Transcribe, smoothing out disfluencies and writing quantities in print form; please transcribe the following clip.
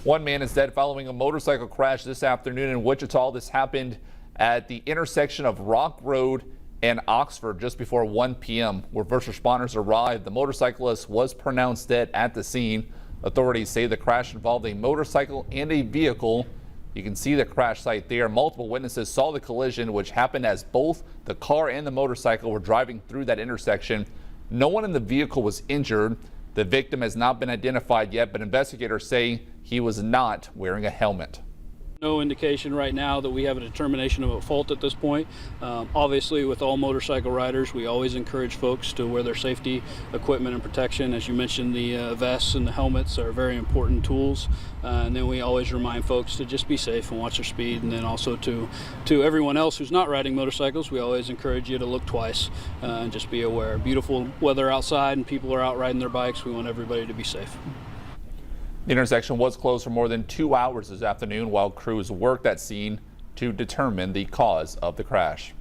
One man is dead following a motorcycle crash this afternoon in Wichita. This happened at the intersection of Rock Road and Oxford just before 1 p.m. where first responders arrived. The motorcyclist was pronounced dead at the scene. Authorities say the crash involved a motorcycle and a vehicle. You can see the crash site there. Multiple witnesses saw the collision, which happened as both the car and the motorcycle were driving through that intersection. No one in the vehicle was injured. The victim has not been identified yet, but investigators say he was not wearing a helmet. No indication right now that we have a determination of a fault at this point. Obviously, with all motorcycle riders, we always encourage folks to wear their safety equipment and protection. As you mentioned, the vests and the helmets are very important tools. And then we always remind folks to just be safe and watch their speed. And then also to everyone else who's not riding motorcycles, we always encourage you to look twice and just be aware. Beautiful weather outside and people are out riding their bikes. We want everybody to be safe. The intersection was closed for more than 2 hours this afternoon while crews worked that scene to determine the cause of the crash.